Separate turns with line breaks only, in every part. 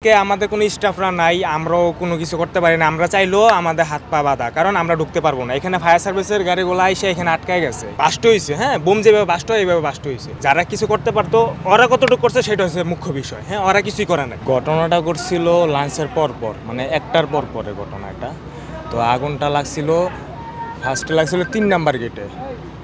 আজকে আমাদের কোনো স্টাফরা নাই, আমরাও কোনো কিছু করতে পারি না। আমরা চাইলেও আমাদের হাত পা বাঁধা, কারণ আমরা ঢুকতে পারবো না। এখানে ফায়ার সার্ভিসের গাড়িগুলো এসে এখানে আটকায় গেছে, বাস্ট হয়েছে। হ্যাঁ, বোম যেভাবে বাস্ট হয় এইভাবে বাস্ট হয়েছে। যারা কিছু করতে পারতো ওরা কতটুকু করছে সেটা হচ্ছে মুখ্য বিষয়। হ্যাঁ, ওরা কিছুই করে না। ঘটনাটা ঘটছিল লাঞ্চের পর মানে একটার পর পরে ঘটনাটা। তো আগুনটা লাগছিল, ফার্স্টে লাগছিল 3 নাম্বার গেটে।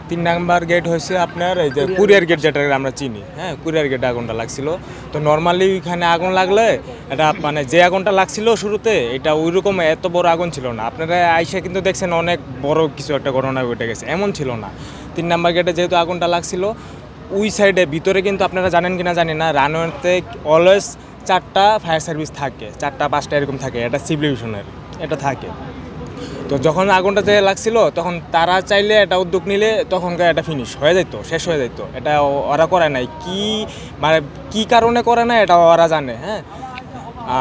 3 নাম্বার গেট হয়েছে আপনার এই যে কুরিয়ার গেট, যেটা আমরা চিনি। হ্যাঁ, কুরিয়ার গেটে আগুনটা লাগছিল। তো নর্মালি ওইখানে আগুন লাগলে এটা মানে যে আগুনটা লাগছিল শুরুতে, এটা ওইরকম এত বড় আগুন ছিল না। আপনারা আইসা কিন্তু দেখছেন অনেক বড় কিছু একটা ঘটনা ঘটে গেছে, এমন ছিল না। 3 নাম্বার গেটে যেহেতু আগুনটা লাগছিল, ওই সাইডে ভিতরে কিন্তু আপনারা জানেন কিনা জানি না, রানওয়েতে অলওয়েজ 4টা ফায়ার সার্ভিস থাকে, 4টা 5টা এরকম থাকে। এটা সিভিল এভিয়েশনের এটা থাকে। তো যখন আগুনটা যে লাগছিল তখন তারা চাইলে এটা উদ্যোগ নিলে তখনকার এটা ফিনিশ হয়ে যেত, শেষ হয়ে যেত। এটা ওরা করে নাই, মানে কী কারণে করে না এটা ওরা জানে। হ্যাঁ,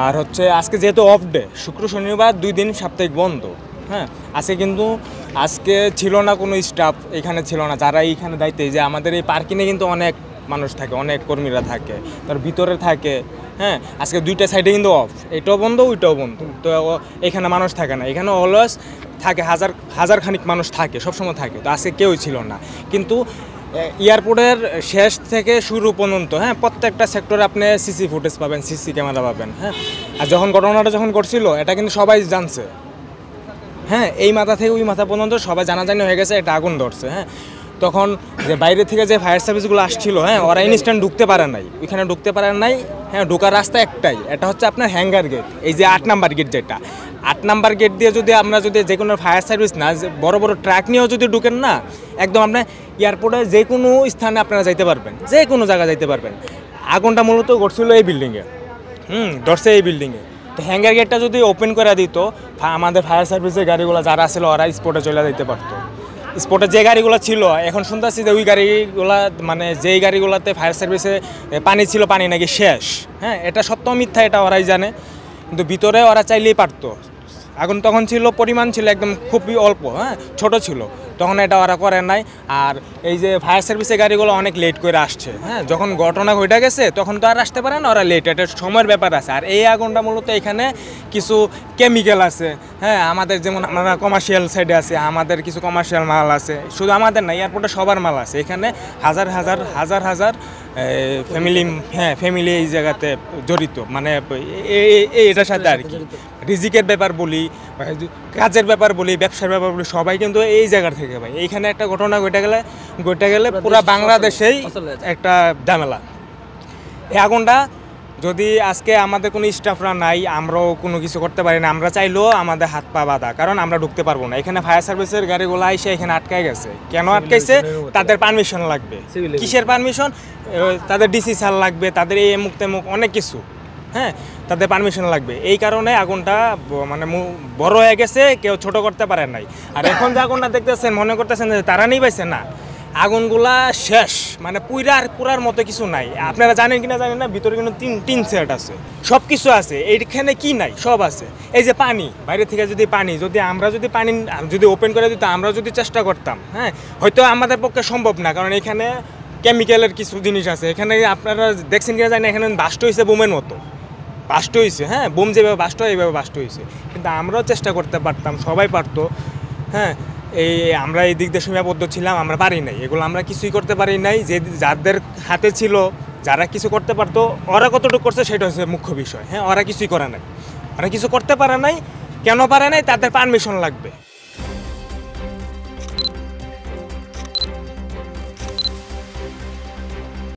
আর হচ্ছে আজকে যেহেতু অফ ডে, শুক্র শনিবার 2 দিন সাপ্তাহিক বন্ধ। হ্যাঁ, আজকে ছিল না কোনো স্টাফ, এখানে ছিল না যারা এইখানে দায়িত্বে। যে আমাদের এই পার্কিংয়ে কিন্তু অনেক মানুষ থাকে, অনেক কর্মীরা থাকে, তার ভিতরে থাকে। হ্যাঁ, আজকে 2টা সাইডে কিন্তু অফ, এটাও বন্ধ ওইটাও বন্ধ। তো এখানে মানুষ থাকে না, এখানে অলওয়েজ থাকে হাজার খানিক মানুষ থাকে, সবসময় থাকে। তো আজকে কেউই ছিল না। কিন্তু এয়ারপোর্টের শেষ থেকে শুরু পর্যন্ত, হ্যাঁ, প্রত্যেকটা সেক্টরে আপনি সিসি ফুটেজ পাবেন, সিসি ক্যামেরা পাবেন। হ্যাঁ, আর ঘটনাটা যখন ঘটছিল এটা কিন্তু সবাই জানছে। হ্যাঁ, এই মাথা থেকে ওই মাথা পর্যন্ত সবাই জানাজানি হয়ে গেছে এটা আগুন ধরছে। হ্যাঁ, তখন যে বাইরে থেকে যে ফায়ার সার্ভিসগুলো আসছিল, হ্যাঁ, ওরা ইনস্ট্যান্ট ঢুকতে পারে নাই, ওইখানে ঢুকতে পারে নাই। হ্যাঁ, ঢোকার রাস্তা একটাই, এটা হচ্ছে আপনার হ্যাঙ্গার গেট, এই যে 8 নাম্বার গেট যেটা। 8 নাম্বার গেট দিয়ে যদি আমরা যে কোনো ফায়ার সার্ভিস না, বড় বড় ট্রাক নিয়েও যদি ঢুকেন না, একদম আপনার এয়ারপোর্টে যে কোনো স্থানে আপনারা যাইতে পারবেন, যে কোনো জায়গায় যাইতে পারবেন। আগুনটা মূলত ঘটছিল এই বিল্ডিংয়ে, ধরছে এই বিল্ডিংয়ে। তো হ্যাঙ্গার গেটটা যদি ওপেন করে দিত, আমাদের ফায়ার সার্ভিসের গাড়িগুলো যারা ছিল ওরা স্পটে চলে যেতে পারতো। স্পটে যে গাড়িগুলো ছিল, এখন শুনতেছি যে ওই গাড়িগুলা মানে যেই গাড়িগুলোতে ফায়ার সার্ভিসে পানি ছিল, পানি নাকি শেষ। হ্যাঁ, এটা সত্য মিথ্যা এটা ওরাই জানে, কিন্তু ভিতরে ওরা চাইলেই পারতো। আগুন তখন ছিল, পরিমাণ ছিল একদম খুবই অল্প, হ্যাঁ, ছোট ছিল, তখন এটা ওরা করে নাই। আর এই যে ফায়ার সার্ভিসের গাড়িগুলো অনেক লেট করে আসছে। হ্যাঁ, যখন ঘটনা ঘটে গেছে তখন তো আর আসতে পারে না, ওরা লেট, এটা সময়ের ব্যাপার আছে। আর এই আগুনটা মূলত এখানে কিছু কেমিক্যাল আছে। হ্যাঁ, আমাদের যেমন আমরা কমার্শিয়াল সাইডে আছে, আমাদের কিছু কমার্শিয়াল মাল আছে, শুধু আমাদের না, এয়ারপোর্টে সবার মাল আছে। এখানে হাজার ফ্যামিলি এই জায়গাতে জড়িত, মানে এটার সাথে আর কি। রিজিকের ব্যাপার বলি, কাজের ব্যাপার বলি, ব্যবসার ব্যাপার বলি, সবাই কিন্তু এই জায়গার থেকে ভাই। এইখানে একটা ঘটনা ঘটে গেলে পুরো বাংলাদেশেই একটা ঝামেলা। এই আগুনটা যদি আজকে আমাদের কোনো স্টাফরা নাই, আমরাও কোনো কিছু করতে পারি না। আমরা চাইলেও আমাদের হাত পা বাঁধা, কারণ আমরা ঢুকতে পারবো না। এখানে ফায়ার সার্ভিসের গাড়িগুলো এসে এখানে আটকায় গেছে। কেন আটকাইছে? তাদের পারমিশন লাগবে। কিসের পারমিশন? তাদের ডিসি স্যার লাগবে, তাদের এই মুখ তেমুক অনেক কিছু। হ্যাঁ, তাদের পারমিশন লাগবে। এই কারণে আগুনটা মানে বড় হয়ে গেছে, কেউ ছোট করতে পারে নাই। আর এখন যে আগুনটা দেখতেছেন, মনে করতেছেন যে তারা নেই পাইছে, না, আগুনগুলা শেষ, মানে পুরার মতো কিছু নাই। আপনারা জানেন কিনা জানেন না, ভিতরে কিন্তু তিন সেট আছে, সব কিছু আছে। এইখানে কি নাই? সব আছে। এই যে পানি, বাইরে থেকে যদি পানি যদি ওপেন করে দিত, আমরা যদি চেষ্টা করতাম, হ্যাঁ, হয়তো আমাদের পক্ষে সম্ভব না, কারণ এখানে কেমিক্যালের কিছু জিনিস আছে। এখানে আপনারা দেখছেন কিনা জানেন, এখানে বাস্ট হয়েছে বোমের মতো, বাস্ট হয়েছে। হ্যাঁ, বোম যেভাবে বাস্ট হয় এইভাবে বাস্ট হয়েছে। কিন্তু আমরাও চেষ্টা করতে পারতাম, সবাই পারতো। হ্যাঁ, আমরা এই দিক দিয়ে সীমাবদ্ধ ছিলাম, আমরা পারি নাই, এগুলো আমরা কিছুই করতে পারি নাই। যে যাদের হাতে ছিল, যারা কিছু করতে পারতো, ওরা কতটুকু করছে সেটা হচ্ছে মুখ্য বিষয়। হ্যাঁ, ওরা কিছুই করে নাই, ওরা কিছু করতে পারে নাই। কেন পারে নাই? তাদের পারমিশন লাগবে।